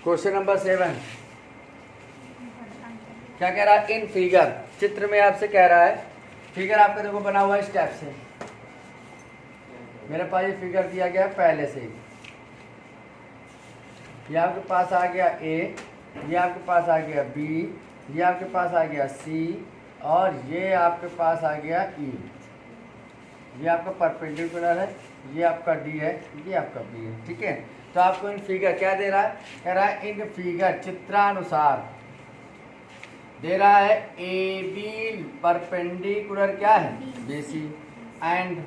Question number 7 क्या कह रहा है? इन फिगर, चित्र में आपसे कह रहा है, फिगर आपका देखो बना हुआ है इस टाइप से। मेरे पास ये फिगर दिया गया है पहले से ही। ये आपके पास आ गया ए, ये आपके पास आ गया बी, ये आपके पास आ गया सी, और ये आपके पास आ गया ई। ये आपका परपेंडिकुलर है, ये आपका डी है, ये आपका बी है। ठीक है, तो आपको इन फिगर क्या दे रहा है? कह रहा है इन फिगर चित्रानुसार दे रहा है ए बी परपेंडिकुलर क्या है? B C. एंड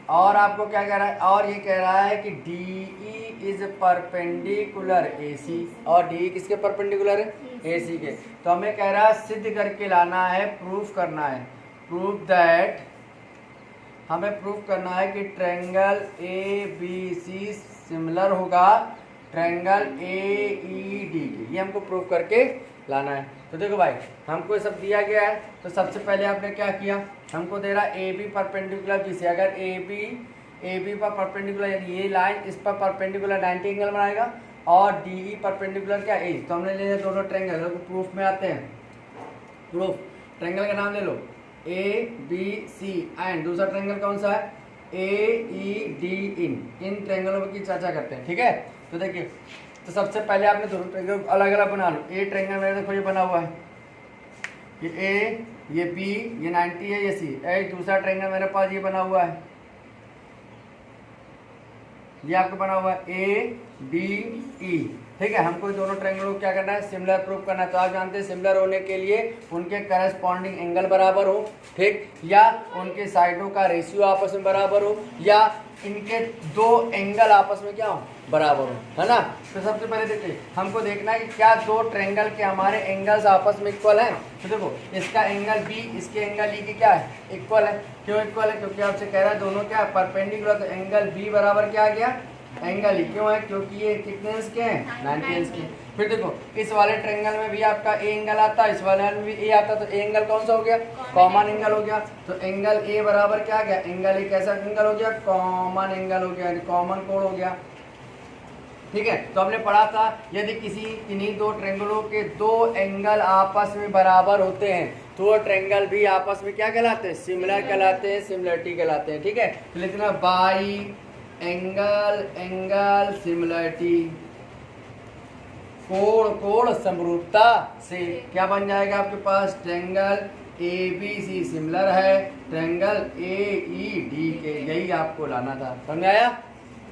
और आपको क्या कह रहा है? और ये कह रहा है कि D E is perpendicular A C. और डी किसके परपेंडिकुलर है? ए सी के। तो हमें कह रहा है सिद्ध करके लाना है, प्रूफ करना है। प्रूफ दैट, हमें प्रूफ करना है कि triangle A B C similar होगा ट्रायंगल ए ई डी के। ये हमको प्रूफ करके लाना है। तो देखो भाई, हमको ये सब दिया गया है, तो सबसे पहले आपने क्या किया? हमको दे रहा है A B perpendicular B C. अगर ए बी पर परपेंडिकुलर, यानी ये लाइन इस पर परपेंडिकुलर 90 एंगल बनाएगा, और डी ई परपेंडिकुलर क्या ए। तो हमने ले लिया दोनों ट्रायंगल। तो प्रूफ में आते हैं। प्रूफ, ट्रायंगल का नाम ले लो ए बी सी, एंड दूसरा ट्रायंगल कौन सा है? ए ई डी। इन ट्रायंगलों की चर्चा करते हैं। ठीक है, तो देखिए, तो सबसे पहले आपने दोनों ट्रायंगल अलग अलग बना लो। ए ट्रायंगल मेरे देखो ये बना हुआ है, ये ए, ये बी, ये 90 है, ये सी। एक दूसरा ट्रायंगल मेरे पास ये बना हुआ है, ये आपको बना हुआ है ए डी ई। ठीक है, हमको दोनों ट्रायंगलों को क्या करना है? सिमिलर प्रूफ करना है। तो आप जानते हैं सिमिलर होने के लिए उनके करस्पॉन्डिंग एंगल बराबर हो, ठीक, या उनके साइडों का रेशियो आपस में बराबर हो, या इनके दो एंगल आपस में क्या हो? बराबर हो, है ना। तो सबसे पहले देखिए, हमको देखना है कि क्या दो ट्रायंगल के हमारे एंगल्स आपस में इक्वल हैं। तो देखो, इसका एंगल बी, इसके एंगल ई के क्या है? इक्वल है। क्यों इक्वल है? क्योंकि आपसे कह रहा है दोनों क्या है? परपेंडिकुलर। तो एंगल बी बराबर क्या आ गया? Angle E. क्यों है? क्योंकि ये कितने इंच के हैं? 90 इंच के। फिर देखो, इस वाले ट्रायंगल में भी आपका ए एंगल आता है, इस वाले में भी ए आता है। तो ए एंगल कौन सा हो गया? कॉमन एंगल हो गया। तो एंगल ए बराबर क्या आ गया? एंगल ए कैसा एंगल हो गया? कॉमन एंगल हो गया, कॉमन कोण हो गया। ठीक है, तो हमने पढ़ा था यदि किसी इन्हीं दो ट्रायंगलों के दो एंगल आपस में बराबर होते हैं तो वो ट्रायंगल भी आपस में क्या कहलाते हैं? सिमिलर कहलाते हैं, सिमिलरिटी कहलाते हैं। ठीक है, तो लिखना बाई एंगल, एंगल सिमिलरिटी, कोण, कोण समरूपता से क्या बन जाएगा आपके पास? Triangle A B C similar है ट्रायंगल ए ई डी के। यही आपको लाना था, समझ आया?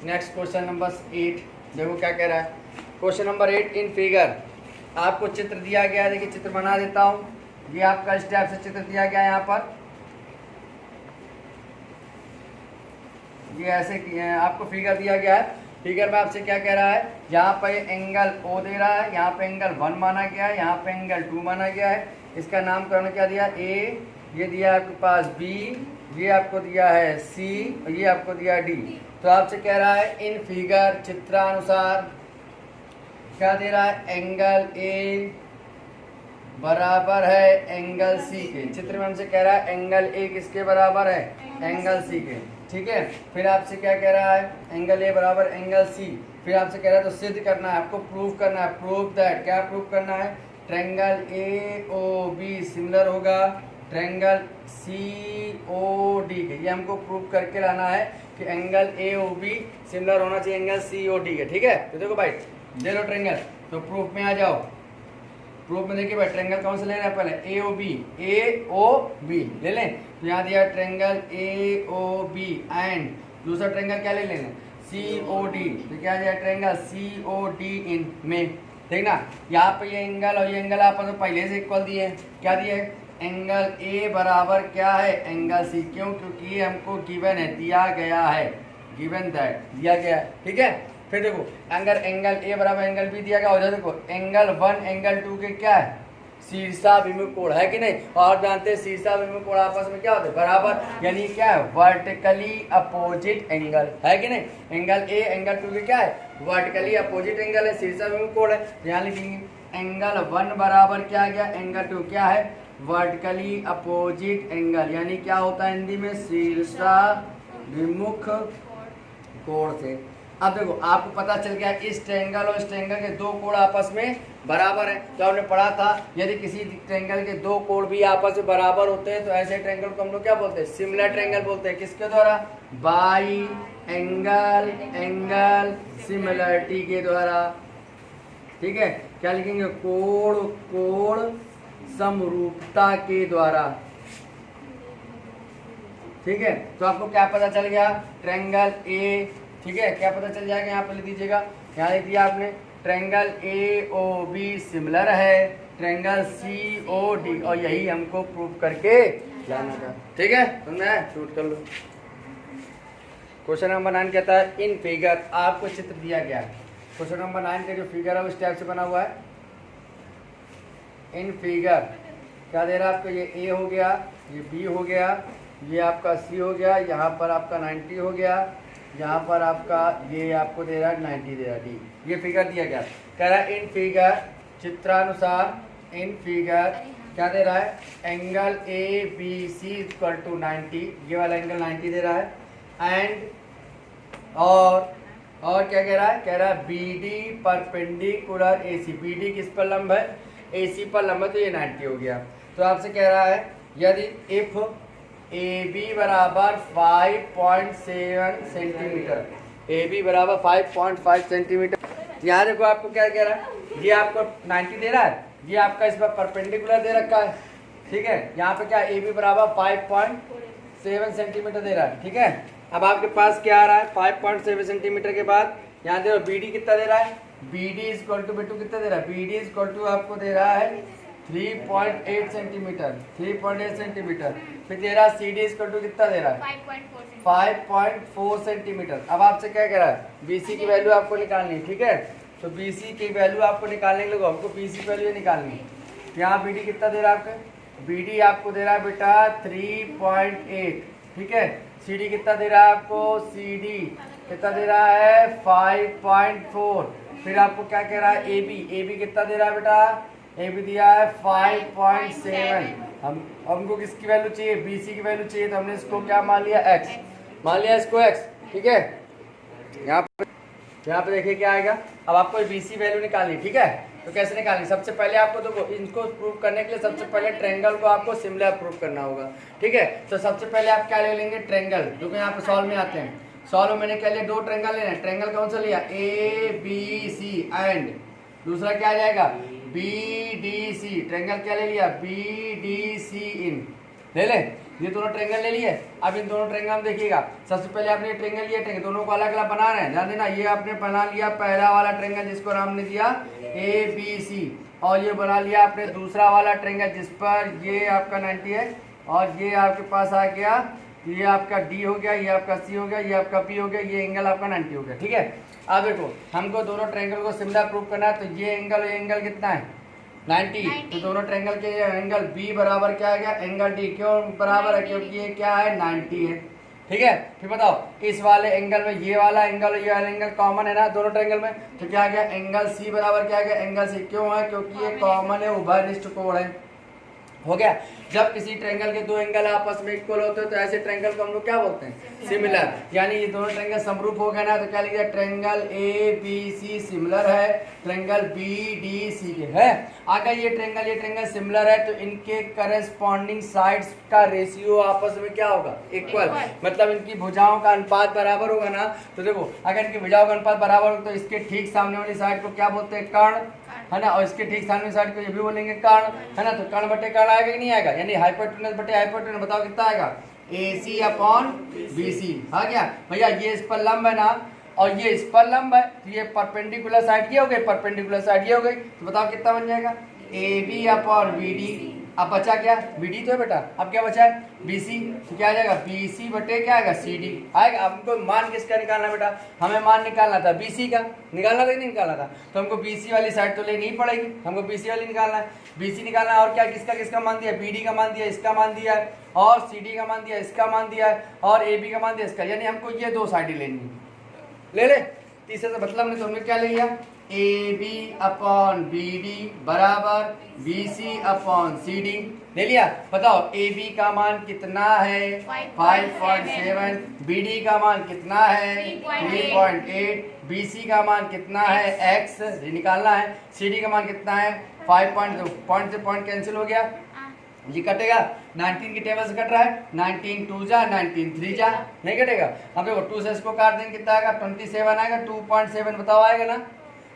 नेक्स्ट क्वेश्चन नंबर 8 देखो क्या कह रहा है। क्वेश्चन नंबर 8, इन फिगर आपको चित्र दिया गया है। देखिए, चित्र बना देता हूँ। ये आपका इस टाइप से चित्र दिया गया है। यहाँ पर ये ऐसे आपको फिगर दिया गया है। फिगर में आपसे क्या कह रहा है? यहाँ पे एंगल ओ दे रहा है, यहाँ पे एंगल 1 माना गया है, यहाँ पे एंगल 2 माना गया है। इसका नामकरण क्या दिया? ए, ये दिया आपके पास बी, ये आपको दिया है सी, और ये आपको दिया डी। तो आपसे कह रहा है इन फिगर चित्रानुसार क्या दे रहा है? एंगल ए बराबर है एंगल सी के। चित्र में हमसे कह रहा है एंगल ए किसके बराबर है? एंगल सी के। ठीक है, फिर आपसे क्या कह रहा है? एंगल ए बराबर एंगल सी। फिर आपसे कह रहा है तो सिद्ध करना है, आपको प्रूफ करना है। प्रूफ दैट, क्या प्रूफ करना है? Triangle A O B similar होगा ट्रायंगल सी ओ डी के। ये हमको प्रूफ करके लाना है कि angle A O B similar होना चाहिए एंगल सी ओ डी के। ठीक है, तो देखो भाई, ले लो ट्रायंगल, तो प्रूफ में आ जाओ। प्रूफ में देखिए भाई, ट्रायंगल कौन सा लेना है? पहले ए ओ बी, ए ओ बी ले लें। तो यहाँ दिया triangle A O B, and दूसरा ट्रायंगल क्या ले लेना? C O D. तो क्या दिया? ट्रायंगल सी ओ डी इन में। देखना, यहाँ पे ये एंगल और ये एंगल आपस में पहले से इक्वल दिए हैं। क्या दिए? एंगल ए बराबर क्या है? Angle C. क्यों? क्योंकि ये हमको गिवन है, दिया गया है, गिवन दैट दिया गया है। ठीक है, फिर देखो, अगर एंगल ए बराबर एंगल बी दिया गया हो जाए, देखो एंगल 1 एंगल 2 के क्या है? शीर्षाभिमुख कोण है कि नहीं? और जानते हैं शीर्षाभिमुख कोण आपस में क्या होते हैं? बराबर, यानी क्या है? वर्टिकली अपोजिट एंगल है कि नहीं? एंगल ए एंगल 2 के क्या है? वर्टिकली अपोजिट एंगल है, शीर्षाभिमुख कोण है। यहाँ लिखेंगे एंगल 1 बराबर क्या आ गया? एंगल 2 क्या है? वर्टिकली अपोजिट एंगल, यानी क्या होता है हिंदी में? शीर्षाभिमुख कोण से। अब देखो आपको पता चल गया इस ट्रायंगल और इस ट्रायंगल के दो कोण आपस में बराबर हैं। तो हमने पढ़ा था यदि किसी ट्रायंगल के दो कोण भी आपस में बराबर होते हैं तो ऐसे ट्रायंगल को हम लोग क्या बोलते हैं, सिमिलर ट्रायंगल बोलते हैं। किसके द्वारा, बाई एंगल एंगल सिमिलरिटी के द्वारा। ठीक है, क्या लिखेंगे, कोण कोण समरूपता के द्वारा। ठीक है, तो आपको क्या पता चल गया, ट्रायंगल ए, ठीक है, क्या पता चल जाएगा, यहाँ पे लिख दीजिएगा, यहाँ लिख दिया आपने triangle A O B similar है ट्रायंगल सी ओ डी, और यही हमको प्रूव करके लाना था। ठीक है, समझा है, शूट कर लो। क्वेश्चन नंबर 9 कहता है इन फिगर, आपको चित्र दिया गया है। क्वेश्चन नंबर 9 का जो फिगर है वो इस टाइप से बना हुआ है। इन फिगर क्या दे रहा है आपको, ये ए हो गया, ये बी हो गया, ये आपका सी हो गया, यहाँ पर आपका 90 हो गया, यहाँ पर आपका ये आपको दे रहा है 90 दे रहा है डी। ये फिगर दिया गया, कह रहा है इन फिगर, चित्रानुसार इन फिगर क्या दे रहा है, angle A B C equal to 90, ये वाला एंगल 90 दे रहा है। एंड और क्या कह रहा है, कह रहा है B D perpendicular A C, B D किस पर लंब है, ए सी पर लंब है, तो ये 90 हो गया। तो आपसे कह रहा है यदि इफ ए बी बराबर 5.7 सेंटीमीटर, ए बी बराबर 5.5 सेंटीमीटर, यहाँ देखो आपको क्या कह रहा है, ये आपको 90 दे रहा है, ये आपका इस पर परपेंडिकुलर दे रखा है। ठीक है, यहाँ पे क्या ए बी बराबर 5.7 सेंटीमीटर दे रहा है। ठीक है, अब आपके पास क्या आ रहा है, 5.7 सेंटीमीटर के बाद यहाँ देखो बी डी कितना दे रहा है, बी डी इक्वल टू बेटू कितना दे रहा है, बी डी इक्वल टू आपको दे रहा है 3.8 सेंटीमीटर, 3.8 सेंटीमीटर। फिर दे रहा है सी डी इक्वल टू कितना दे रहा है, 5.4 सेंटीमीटर। अब आपसे क्या कह रहा है, बी सी की वैल्यू आपको निकालनी है। ठीक है, तो बी सी की वैल्यू आपको निकालने के लिए हमको बी सी की वैल्यू निकालनी है। यहाँ बी डी कितना दे रहा है आपका, बी डी आपको दे रहा है बेटा 3.8। ठीक है, सी डी कितना दे रहा है आपको, सी डी कितना दे रहा है 5.4। फिर आपको क्या कह रहा है, ए बी कितना दे रहा है बेटा, ए बी दिया है 5.7। हमको किसकी वैल्यू चाहिए, बी सी की वैल्यू चाहिए, तो हमने इसको क्या मान लिया, एक्स मान लिया, इसको एक्स। ठीक है, यहाँ पे देखिए क्या आएगा। अब आपको बी सी वैल्यू निकालनी। ठीक है, तो कैसे निकालनी, सबसे पहले आपको देखो इनको प्रूव करने के लिए सबसे पहले ट्रायंगल को आपको सिमिलर प्रूव करना होगा। ठीक है, तो सबसे पहले आप क्या ले लेंगे, ट्रायंगल, जो कि यहाँ पे सॉल्व में आते हैं। सॉल्व में मैंने क्या लिया, दो ट्रायंगल लेना है। ट्रायंगल कौन सा लिया, ए बी सी, एंड दूसरा क्या आ जाएगा, बी डी सी। ट्रायंगल क्या ले लिया, बी डी सी इन, ले ले, ये दोनों ट्रायंगल ले लिए। अब इन दोनों ट्रायंगल में देखिएगा, सबसे पहले आपने ट्रायंगल लिया, ट्रायंगल दोनों को अलग अलग बना रहे हैं, ध्यान देना। ये आपने बना लिया पहला वाला ट्रायंगल जिसको नाम ने दिया ए बी सी, और ये बना लिया आपने दूसरा वाला ट्रायंगल जिस पर ये आपका 90 है, और ये आपके पास आ गया, ये आपका डी हो गया, ये आपका सी हो गया, ये आपका बी हो गया, ये एंगल आपका 90 हो गया। ठीक है, अब देखो हमको दोनों ट्रायंगल को सिमिलर प्रूव करना है, तो ये एंगल कितना है, 90। तो दोनों ट्रायंगल के एंगल बी बराबर क्या आ गया, एंगल डी, क्यों बराबर है, क्योंकि ये क्या है 90 है। ठीक है, फिर बताओ इस वाले एंगल में ये वाला एंगल कॉमन है ना दोनों ट्रायंगल में, तो क्या आ गया, एंगल सी बराबर क्या आ गया, एंगल सी, क्यों है, क्योंकि ये कॉमन है, उभयनिष्ठ कोण है। हो गया, जब किसी ट्रायंगल के दो एंगल आपस में इक्वल होते हैं तो ऐसे ट्रायंगल को हम लोग क्या बोलते हैं, सिमिलर। यानी ये दोनों ट्रायंगल समरूप हो गए ना, तो क्या लिख दिया, triangle A B C similar है ट्रायंगल बी डी सी के है। अगर ये ट्रायंगल सिमिलर है तो इनके करेस्पॉन्डिंग साइड्स का रेशियो आपस में क्या होगा, इक्वल, मतलब इनकी भुजाओं का अनुपात बराबर होगा ना। तो देखो अगर इनकी भुजाओं का अनुपात बराबर होगा तो इसके ठीक सामने वाली साइड को क्या बोलते हैं, कर्ण, है ना, और इसके ठीक सामने साइड को ये भी बोलेंगे कर्ण, है ना। तो कर्ण बटे कर्ण आएगा कि नहीं आएगा, यानी हाइपोटेनस बटे हाइपोटेनस, बताओ कितना आएगा, AC अपॉन BC आ गया भैया। ये इस पर लंब है ना, और ये इस पर लंब है, तो ये परपेंडिकुलर साइड ये हो गई, परपेंडिकुलर साइड ये हो गई, तो बताओ कितना बन जाएगा, AB अपॉन BD। अब बचा क्या, BD तो है बेटा, अब क्या बचा है BC, तो क्या आ जाएगा BC बटे क्या आएगा CD आएगा। अब हमको मान किसका निकालना बेटा, हमें मान निकालना था BC का, निकालना था कि नहीं निकालना था, तो हमको BC वाली साइड तो लेनी ही पड़ेगी, हमको BC वाली निकालना है, BC निकालना है। और क्या किसका किसका मान दिया, BD का मान दिया, इसका मान दिया है, और CD का मान दिया, इसका मान दिया है, और AB का मान दिया इसका, यानी हमको ये दो साइड लेनी है, ले ले। तीसरे से मतलब हमने तो हमने क्या ले लिया, A B upon B D बराबर B C upon C D. ले लिया। बताओ ए बी का मान कितना है 5.7, बी डी का मान कितना है 3.8, बी सी का मान कितना है x निकालना है, सी डी का मान कितना है 5.2। पॉइंट से पॉइंट कैंसिल हो गया, ये कटेगा 19 की टेबल से कट रहा है, 19 2 जा 19 3 जा, नहीं कटेगा। हम देखो 2 से इसको काट देंगे कितना आएगा 27 आएगा, 2.7 बताओ आएगा ना।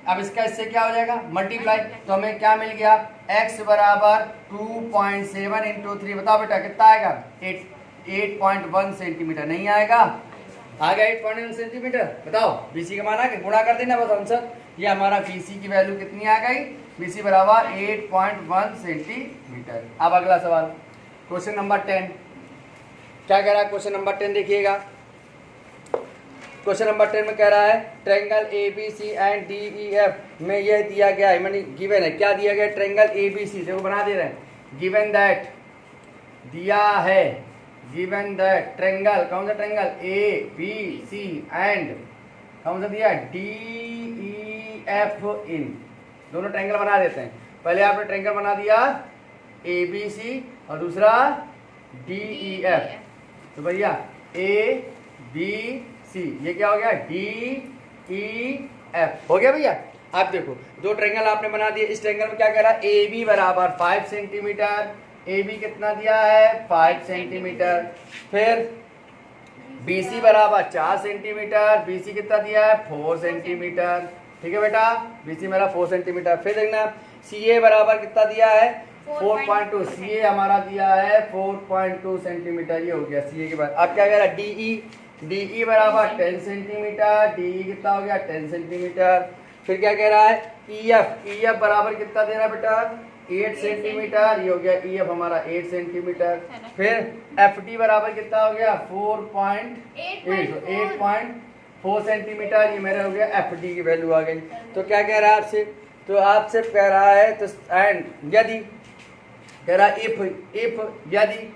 अब इसका इससे क्या हो जाएगा मल्टीप्लाई, तो हमें क्या मिल गया x बराबर 2.7 इंटू 3, बताओ बेटा कितना आएगा 8.1 सेंटीमीटर, नहीं आएगा, आ गया 8.1 सेंटीमीटर। बताओ बीसी का मान आ गया, गुणा कर देना बस आंसर। ये हमारा बीसी की वैल्यू कितनी आ गई, बीसी बराबर 8.1 सेंटीमीटर। अब अगला सवाल क्वेश्चन नंबर 10, क्या कह रहा है क्वेश्चन नंबर 10 देखिएगा। क्वेश्चन नंबर 10 में कह रहा है triangle A B C and D E F में यह दिया गया है, मैंने गिवन है, क्या दिया गया ट्रायंगल ए बी सी, देखो बना दे रहे हैं, गिवन दैट दिया है, गिवन दैट ट्रायंगल, कौन सा triangle A B C and कौन सा दिया डी ई एफ इन, दोनों ट्रायंगल बना देते हैं। पहले आपने ट्रायंगल बना दिया ए बी सी और दूसरा डी ई एफ, तो भैया ए बी सी ये क्या हो गया डी ई एफ हो गया भैया। आप देखो दो ट्रायंगल आपने बना दिए, इस ट्रायंगल में क्या कह रहा है ए बी बराबर 5 सेंटीमीटर, ए बी कितना दिया है 5 सेंटीमीटर, फिर बी सी बराबर 4 सेंटीमीटर, बी सी कितना दिया है 4 सेंटीमीटर, ठीक है बेटा, बी सी मेरा 4 सेंटीमीटर। फिर देखना सी ए बराबर कितना दिया है 4.2, सी ए हमारा दिया है 4.2 सेंटीमीटर, ये हो गया सी ए के बाद। अब क्या कह रहा है डी ई, डी ई बराबर 10 सेंटीमीटर, डी ई कितना हो गया 10 सेंटीमीटर। फिर क्या कह रहा है ई एफ, ई एफ बराबर कितना देना बेटा 8 सेंटीमीटर, ये हो गया ई एफ हमारा 8 सेंटीमीटर। फिर एफ डी बराबर कितना हो गया 8.4 सेंटीमीटर, ये मेरा हो गया एफ डी की वैल्यू आ गई। तो क्या कह रहा है आपसे, तो आपसे कह रहा है तो एंड यदि कह रहा है इफ यदि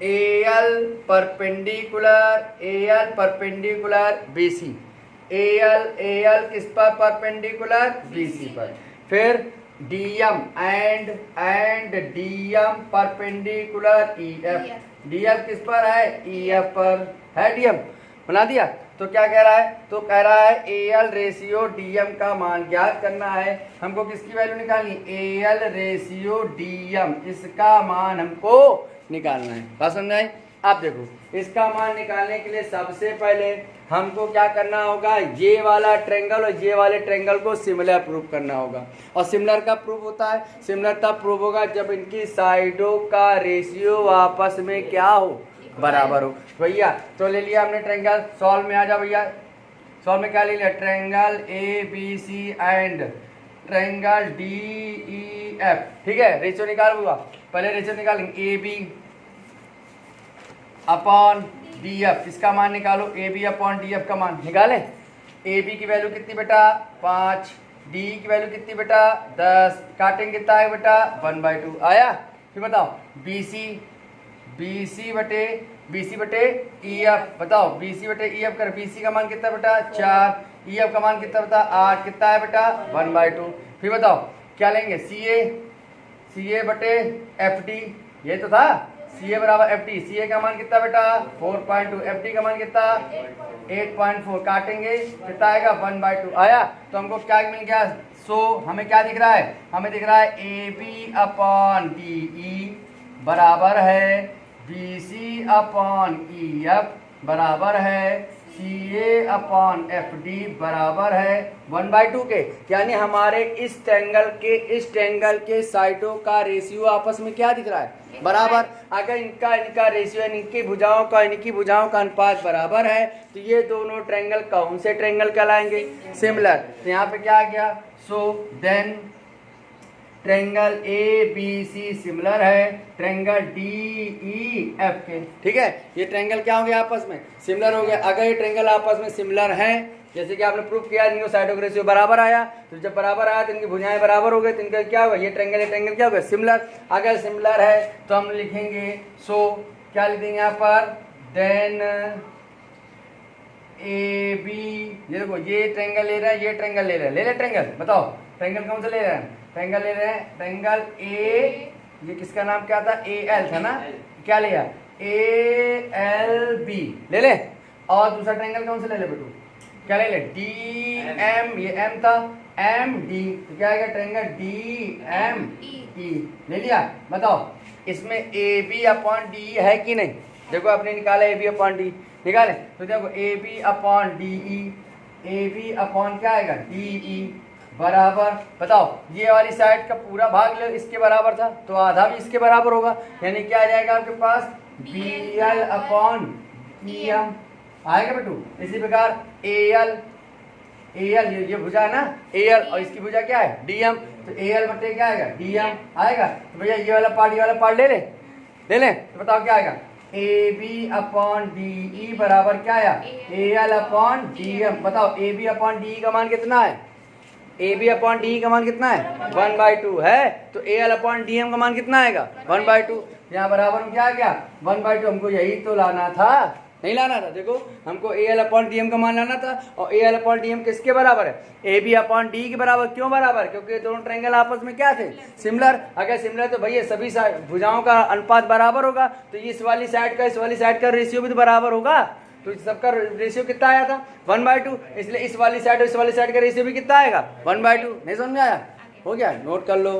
AL परपेंडिकुलर BC, AL किस पर परपेंडिकुलर BC पर, फिर DM and DM perpendicular EF, DF किस पर है EF पर है, DM बना दिया। तो क्या कह रहा है, तो कह रहा है AL रेशियो DM का मान ज्ञात करना है, हमको किसकी वैल्यू निकालनी AL रेशियो DM, इसका मान हमको निकालना है, बात समझाएं। आप देखो इसका मान निकालने के लिए सबसे पहले हमको क्या करना होगा, ये वाला ट्रायंगल और ये वाले ट्रायंगल को सिमिलर प्रूफ करना होगा। और सिमिलर का प्रूफ होता है, सिमिलर तब प्रूफ होगा जब इनकी साइडों का रेशियो आपस में क्या हो बराबर हो। भैया तो ले लिया हमने ट्रायंगल, सॉल्व में आ जाओ भैया, सॉल्व में क्या ले लिया triangle A B C and triangle D E F, ठीक है। रेशियो निकाल हुआ, पहले रेशियो निकालेंगे A B upon D F, इसका मान निकालो A B upon D F का मान निकालें। ए बी की वैल्यू कितनी बेटा 5, डी की वैल्यू कितनी बेटा 10, काटेंगे कितना है बेटा 1/2 आया। फिर बताओ बी सी बटे ई एफ, बताओ बी सी बटे ई एफ कर, बी सी का मान कितना बेटा 4, ई एफ का मान कितना बेटा 8, कितना है बेटा 1/2। फिर बताओ क्या लेंगे सी ए बटे एफ डी, ये तो था सी ए बराबर एफ डी, सी ए का मान कितना बेटा 4.2, एफ डी का मान कितना 8.4, काटेंगे कितना आएगा 1/2 आया। तो हमको क्या मिल गया, सो हमें क्या दिख रहा है, हमें दिख रहा है A B upon D E बराबर है B C upon E F बराबर है C A upon F D बराबर है 1/2 के, यानी हमारे इस ट्रायंगल के साइडों का रेशियो आपस में क्या दिख रहा है बराबर। अगर इनका रेशियो यानी इनकी भुजाओं का अनुपात बराबर है तो ये दोनों ट्रायंगल कौन से ट्रायंगल कहलाएंगे सिमिलर। तो यहाँ पे क्या आ गया, so then triangle A B C similar है ट्रायंगल डी ई एफ के, ठीक है। ये ट्रायंगल क्या होंगे आपस में सिमिलर हो गया। अगर ये ट्रायंगल आपस में सिमिलर हैं, जैसे कि आपने प्रूफ किया इनका साइडों का रेशियो बराबर आया, तो जब बराबर आया तो इनकी भुजाएं बराबर हो गई, तो इनका क्या होगा ये ट्रायंगल क्या होगा सिमिलर। अगर सिमिलर है तो हम लिखेंगे, सो क्या लिखेंगे यहाँ पर, देन ए बी, ये देखो ये ट्रायंगल ले रहे हैं, ये ट्रायंगल ले रहे हैं, ले ले ट्रायंगल, बताओ ट्रायंगल कौन सा ले रहे हैं? ट्रायंगल ले रहे हैं, ट्रायंगल ए, ये किसका नाम क्या था? ए एल था ना, क्या लिया? ए एल बी ले ले। और दूसरा ट्रायंगल कौन सा ले ले बेटू? क्या ले ले? डी एम, ये एम था, एम डी, तो क्या आएगा? ट्रायंगल डी एम ई, ले लिया। बताओ इसमें ए बी अपॉन डी है कि नहीं? देखो आपने निकाला ए बी अपॉन डी, निकाले तो देखो A B upon D E, A B upon क्या आएगा? डी ई बराबर, बताओ ये वाली साइड का पूरा भाग ले इसके बराबर था तो आधा भी इसके बराबर होगा, यानी क्या आ जाएगा आपके पास? B L upon D M आएगा बेटू। इसी प्रकार ए एल, ए एल ये भुजा है ना ए एल, और इसकी भुजा क्या है? डी एम, तो ए एल बटे क्या आएगा? डी एम आएगा। तो भैया ये वाला पार्ट ले ले, ले ले, तो बताओ क्या आएगा? A B upon D E बराबर क्या आया? A L upon D M. बताओ A B upon D E का मान कितना है? A B upon D E का मान कितना है? 1/2 है, तो A L upon D M का मान कितना आएगा? 1/2। यहाँ बराबर में क्या आ गया? 1/2। हमको यही तो लाना था, नहीं लाना था। देखो हमको A L upon D M का मान लाना था, और A L upon D M किसके बराबर है? ए बी अपॉन डी के बराबर। क्यों बराबर? क्योंकि ये दोनों ट्रायंगल आपस में क्या थे? सिमिलर। अगर सिमिलर तो भैया सभी भुजाओं का अनुपात बराबर होगा, तो इस वाली साइड का इस वाली साइड का रेशियो भी तो बराबर होगा। तो सबका रेशियो कितना आया था? 1/2, इसलिए इस वाली साइड और इस वाली साइड का रेशियो भी कितना आएगा? 1/2। नहीं समझ में आया? हो गया, नोट कर लो।